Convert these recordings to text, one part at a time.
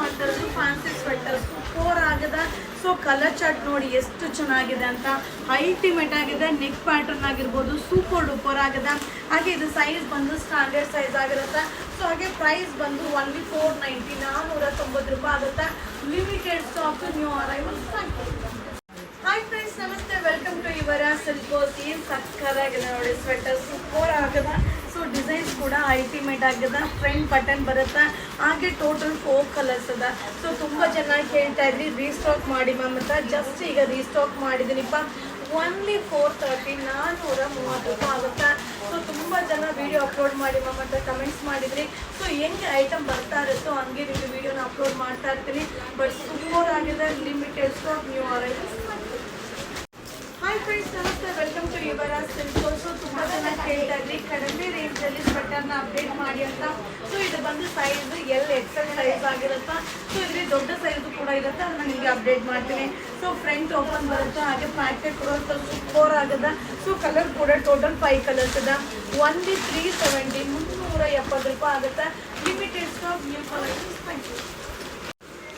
ಮಾಡ್ತಾ ಇರೋದು fancy sweaters 4 ಆಗದ. ಸೊ ಕಲರ್ ಚಾರ್ಟ್ ನೋಡಿ ಎಷ್ಟು ಚೆನ್ನಾಗಿದೆ ಅಂತ, ಅಲ್ಟಿಮೇಟ್ ಆಗಿದೆ. ನೆಕ್ ಪ್ಯಾಟರ್ನ್ ಆಗಿರ್ಬೋದು ಸೂಪರ್ ಡೂಪರ್ ಆಗಿದೆ. ಹಾಗೆ ಇದು ಸೈಜ್ ಬಂದು ಸ್ಟ್ಯಾಂಡರ್ಡ್ ಸೈಜ್ ಆಗಿರುತ್ತೆ. ಸೊ ಹಾಗೆ ಪ್ರೈಸ್ ಬಂದು ಓನ್ಲಿ 490 490 ರೂಪಾಯಿ ಆಗುತ್ತೆ. Limited stock, new arrivals. Hi friends, ನಮಸ್ತೆ, ವೆಲ್ಕಮ್ ಟು ಯುವರ ಸಿಲ್ಕೋಸ್. ಏನು ಸಕ್ಕತ್ತಾಗಿದೆ ನೋಡಿ, ಸ್ವೆಟರ್ ಸೂಪರ್ ಆಗದ. ಸೊ ಡಿಸೈನ್ಸ್ ಕೂಡ ಅಲ್ಟಿಮೇಟ್ ಆಗಿದೆ. ಫ್ರಂಟ್ ಬಟನ್ ಬರುತ್ತೆ. ಹಾಗೆ ಟೋಟಲ್ 4 ಕಲರ್ಸ್ ಅದ. ಸೊ ತುಂಬ ಜನ ಕೇಳ್ತಾ ಇದ್ರಿ ರೀಸ್ಟಾಕ್ ಮಾಡಿ ಮ್ಯಾಮ್ ಅಂತ. ಜಸ್ಟ್ ಈಗ ರೀಸ್ಟಾಕ್ ಮಾಡಿದ್ದೀನಿಪ್ಪ. ಓನ್ಲಿ 430 430 ರೂಪಾಯಿ ಆಗುತ್ತೆ. ಸೊ ತುಂಬ ಜನ ವಿಡಿಯೋ ಅಪ್ಲೋಡ್ ಮಾಡಿ ಮ್ಯಾಮ್ ಅಂತ ಕಮೆಂಟ್ಸ್ ಮಾಡಿದ್ರಿ. ಸೊ ಹೆಂಗೆ ಐಟಮ್ ಬರ್ತಾ ಇರುತ್ತೋ ಹಂಗೆ ನಿಮಗೆ ವಿಡಿಯೋನ ಅಪ್ಲೋಡ್ ಮಾಡ್ತಾ ಇರ್ತೀನಿ. ಬಟ್ ಸೂಪರ್ ಆಗಿದೆ. Limited stock, new arrivals. Hi friends, ನಮಸ್ತೆ, ವೆಲ್ಕಮ್ ಟು ಯುವರ ಸಿಲ್ಕೋಸ್. ತುಂಬ ಜನ ಕೇಳ್ತಾ ಇದ್ರಿ ಕಡಿಮೆ ರೇಂಜಲ್ಲಿ ಸ್ವೆಟರ್ನ ಅಪ್ಡೇಟ್ ಮಾಡಿ ಅಂತ. ಸೊ ಇದು ಬಂದು ಸೈಜ್ XL ಸೈಜ್ ಆಗಿರುತ್ತೆ. ಸೊ ಇದರಲ್ಲಿ ದೊಡ್ಡ ಸೈಜ್ ಕೂಡ ಇರುತ್ತೆ, ಅದನ್ನ ನಿಮಗೆ ಅಪ್ಡೇಟ್ ಮಾಡ್ತೀನಿ. ಸೊ ಫ್ರಂಟ್ ಓಪನ್ ಬರುತ್ತೆ. ಹಾಗೆ ಪ್ಯಾಕೆಟ್ ಕೂಡ ಸೂಪರ್ ಆಗಿದೆ. ಸೊ ಕಲರ್ ಕೂಡ ಟೋಟಲ್ 5 ಕಲರ್ಸ್ ಇದೆ. ಓನ್ಲಿ 370 370 ರೂಪಾಯಿ ಆಗುತ್ತೆ. Limited stock, new collections.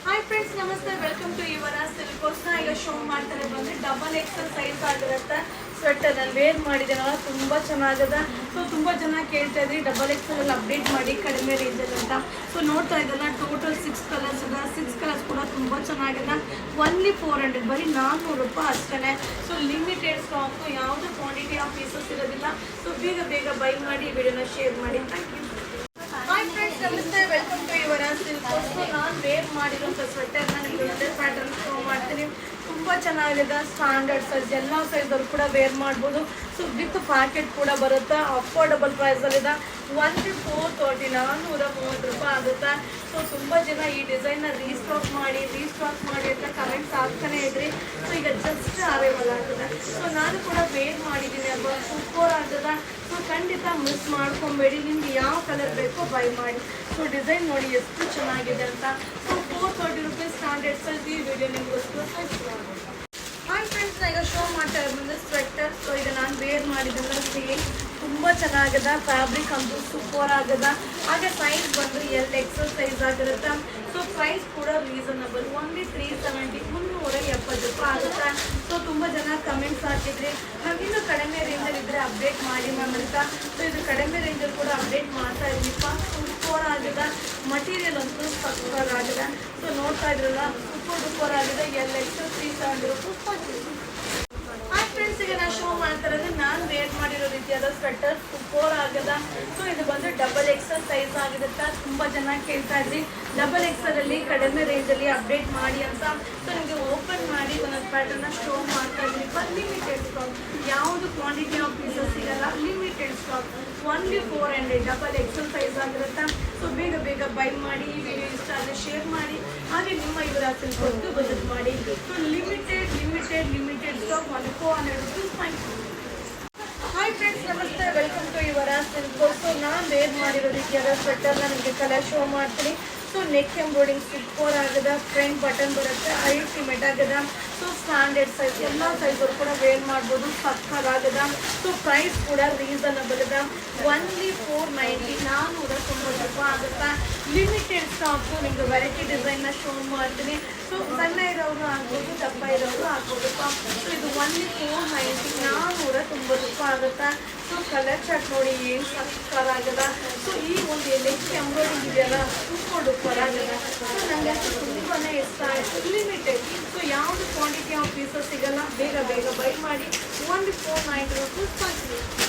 Hi friends, ನಮಸ್ತೆ, ವೆಲ್ಕಮ್ ಟು ಯುವರ ಸಿಲ್ಕೋಸ್ನ. ಈಗ ಶೋ ಮಾಡ್ತಾರೆ ಬಂದರೆ XL ಸೈಜ್ ಆಗಿರುತ್ತೆ. ಸ್ವೆಟರ್ ನಾನು ವೇರ್ ಮಾಡಿದ್ದೀನಲ್ಲ, ತುಂಬ ಚೆನ್ನಾಗಿದೆ. ಸೊ ತುಂಬ ಜನ ಕೇಳ್ತಾ ಇದ್ರಿ XL ಅಲ್ಲಿ ಅಪ್ಡೇಟ್ ಮಾಡಿ ಕಡಿಮೆ ರೇಂಜಲ್ಲಿ ಅಂತ. ಸೊ ನೋಡ್ತಾ ಇದ್ದಲ್ಲ, ಟೋಟಲ್ 6 ಕಲರ್ಸ್ ಇದೆ. 6 ಕಲರ್ಸ್ ಕೂಡ ತುಂಬ ಚೆನ್ನಾಗಿದೆ. ಓನ್ಲಿ 400, ಬರೀ 400 ರೂಪಾಯಿ ಅಷ್ಟೇ. ಸೊ ಲಿಮಿಟೆಡ್ ಸ್ಟಾಕು, ಯಾವುದೇ ಕ್ವಾಂಟಿಟಿ ಆಫ್ ಪೀಸಸ್ ಇರೋದಿಲ್ಲ. ಸೊ ಬೇಗ ಬೈ ಮಾಡಿ, ವಿಡಿಯೋನ ಶೇರ್ ಮಾಡಿ. Thank you. ಹಾಯ್ ಫ್ರೆಂಡ್ಸ್, ನಮಸ್ತೆ, ವೆಲ್ಕಮ್ ಟು ಯುವರ ಸಿಲ್ಕೋಸ್. ನಾನು ವೇರ್ ಮಾಡಿರೋಂಥ ಸ್ವೆಟರ್ನ ನಿಮಗೆ ಒಂದೇ ಪ್ಯಾಟರ್ನ್ ಶೋ ಮಾಡ್ತೀನಿ. ತುಂಬ ಚೆನ್ನಾಗಿದೆ. ಸ್ಟ್ಯಾಂಡರ್ಡ್ ಸೈಜ್, ಎಲ್ಲ ಸೈಜಲ್ಲಿ ಕೂಡ ವೇರ್ ಮಾಡ್ಬೋದು. ಸೊ ವಿತ್ ಪ್ಯಾಕೆಟ್ ಕೂಡ ಬರುತ್ತೆ. ಅಫೋರ್ಡಬಲ್ ಪ್ರೈಸಲ್ಲಿದೆ. ಓನ್ಲಿ 430 430 ರೂಪಾಯಿ ಆಗುತ್ತೆ. ಸೊ ತುಂಬ ಜನ ಈ ಡಿಸೈನ್ನ ರೀಸ್ಟಾಕ್ ಮಾಡಿ ಅಂತ ಕಮೆಂಟ್ಸ್ ಆಗ್ತಾನೆ ಇದ್ರಿ. ಸೊ ಈಗ ಜಸ್ಟ್ ಅರೈವಲ್ ಆಗಿದೆ. ಸೊ ನಾನು ಕೂಡ ವೇರ್ ಮಾಡಿದ್ದೀನಿ ಅಲ್ವಾ, ಸೂಪರ್ ಆಗ್ತದೆ. ಸೊ ಖಂಡಿತ ಮಿಸ್ ಮಾಡ್ಕೊಬೇಡಿ. ನಿಮ್ಗೆ ಯಾವ ಕಲರ್ ಬೇಕೋ ಬೈ ಮಾಡಿ. ಸೊ ಡಿಸೈನ್ ನೋಡಿ ಎಷ್ಟು ಚೆನ್ನಾಗಿದೆ ಅಂತ. So 430 rupees standard size. ಈ ವಿಡಿಯೋ ನಿಮಗೋಸ್ಕರ. ಹಾಯ್ ಫ್ರೆಂಡ್ಸ್, ಈಗ ಶೋ ಮಾಡ್ತಾ ಇರೋದು ಸ್ವೆಟರ್. ಸೊ ಈಗ ನಾನು ವೇರ್ ಮಾಡಿದ್ದೆಲ್ಲ ಸೇಮ್, ತುಂಬ ಚೆನ್ನಾಗಿದೆ. ಫ್ಯಾಬ್ರಿಕ್ ಅಂತೂ ಸೂಪರ್ ಆಗಿದೆ. ಹಾಗೆ ಸೈಜ್ ಬಂದು XL ಸೈಜ್ ಆಗಿರುತ್ತೆ. ಸೊ ಪ್ರೈಸ್ ಕೂಡ ರೀಸನಬಲ್. ಓನ್ಲಿ 370 370 ರೂಪಾಯಿ ಆಗುತ್ತೆ. ಸೊ ತುಂಬ ಜನ ಕಮೆಂಟ್ಸ್ ಹಾಕಿದ್ರಿ ನಾವಿನ್ನೂ ಕಡಿಮೆ ರೇಂಜಲ್ಲಿ ಇದ್ದರೆ ಅಪ್ಡೇಟ್ ಮಾಡಿ ಮ್ಯಾಮ್ ಅಂತ. ಸೊ ಇದು ಕಡಿಮೆ ರೇಂಜಲ್ಲಿ ಕೂಡ ಅಪ್ಡೇಟ್ ಮಾಡ್ತಾ ಇದ್ದೀನಿಪ್ಪ. ಸೂಪರ್ ಆಗಿದೆ. ಮಟೀರಿಯಲ್ ಅಂತೂ ಸೂಪರ್ ಆಗಿದೆ. ಸೊ ನೋಡ್ತಾ ಇದ್ರಲ್ಲ, ಸೂಪರ್ ಡೂಪರ್ ಆಗಿದೆ. XL 370 ರೂಪಾಯಿ. ಹಾಯ್ ಫ್ರೆಂಡ್ಸ್, ಈಗ ನಾನು ಶೋ ಮಾಡ್ತಾ ಇರೋದು ನಾನು ವೇರ್ ಮಾಡಿರೋ ರೀತಿಯಾದ ಸ್ವೆಟರ್ ಸೂಪರ್ ಆಗದ. ಸೊ ಇದು ಬಂದು XL ಸೈಜ್ ಆಗಿರುತ್ತೆ. ತುಂಬ ಜನ ಕೇಳ್ತಾ ಇದ್ರಿ XL ಅಲ್ಲಿ ಕಡಿಮೆ ರೇಂಜಲ್ಲಿ ಅಪ್ಡೇಟ್ ಮಾಡಿ ಅಂತ. ಸೊ ನಿಮಗೆ ಓಪನ್ ಮಾಡಿ ಒಂದೊಂದು ಪ್ಯಾಟರ್ನ ಶೋ ಮಾಡ್ತಾ ಇದ್ದೀನಿ. ಲಿಮಿಟೆಡ್ ಸ್ಟಾಕ್, ಯಾವುದು ಕ್ವಾಂಟಿಟಿ ಆಫ್ ಪೀಸಸ್ ಸಿಗಲ್ಲ. Limited stock. Only 400 XL size ಆಗಿರುತ್ತೆ. ಸೊ ಬೇಗ ಬೈ ಮಾಡಿ. ಈ ವಿಡಿಯೋ ಇಷ್ಟ ಆದರೆ ಶೇರ್ ಮಾಡಿ. ಹಾಗೆ ನಿಮ್ಮ ಯುವರ ಸಿಲ್ಕೋಸ್ಗೆ ವಿಸಿಟ್ ಮಾಡಿ. So limited stock, only 400 rupees. Thank you. Hi friends, ನಮಸ್ತೆ, ವೆಲ್ಕಮ್ ಟು ಯುವರ ಸಿಲ್ಕೋಸ್. ನಾನು ವೇರ್ ಮಾಡಿರೋ ರೀತಿಯಾದ ಸ್ವೆಟರ್ನ ನಿಮಗೆ ಕಲರ್ ಶೋ ಮಾಡ್ತೀನಿ. ಸೊ ನೆಕ್ ಎಂಬ್ರಾಯ್ಡಿಂಗ್ ಸೂಪರ್ ಆಗಿದೆ. ಫ್ರಂಟ್ ಬಟನ್ ಬರುತ್ತೆ. ಅಲ್ಟಿಮೇಟ್ ಆಗಿದೆ. ಸೊ ಸ್ಟ್ಯಾಂಡರ್ಡ್ ಸೈಜ್, ಎಲ್ಲ ಸೈಜಲ್ಲಿ ಕೂಡ ವೇರ್ ಮಾಡ್ಬೋದು. ಸಕ್ಕತ್ತಾಗಿದೆ. ಸೊ ಪ್ರೈಸ್ ಕೂಡ ರೀಸನಬಲ್ ಇದೆ. ಓನ್ಲಿ 490 490 ರೂಪಾಯಿ ಆಗುತ್ತೆ. Limited stock. ನಿಮಗೆ ವೆರೈಟಿ ಡಿಸೈನ್ನ ಶೋ ಮಾಡ್ತೀನಿ. ಸೊ ಸಣ್ಣ ಇರೋರು ಆಗ್ಬೋದು, ದಪ್ಪ ಇರೋರು ಆಗ್ಬೋದಪ್ಪ. ಸೊ ಇದು ಓನ್ಲಿ 490 490 ರೂಪಾಯಿ ಆಗುತ್ತೆ. ಸೊ ಕಲರ್ ಚಾರ್ಟ್ ನೋಡಿ ಏನು ಸಕ್ಕತ್ತಾಗಿದೆ. ಸೊ ಈ ಒಂದು ನೆಕ್ ಎಂಬ್ರಾಯ್ಡಿಂಗ್ ಇದೆಯಲ್ಲ, ಸೂಪರ್ ಡೂಪರ್ ಆಗಿದೆ. ಸೊ ನನಗೆ ತುಂಬಾ ಇಷ್ಟ ಆಯಿತು. ಲಿಮಿಟೆಡ್. ಸೊ ಯಾವುದು ಕ್ವಾಂಟಿಟಿ ಆಫ್ ಪೀಸಸ್ ಸಿಗಲ್ಲ. ಬೇಗ ಬೈ ಮಾಡಿ. Only 490 rupees.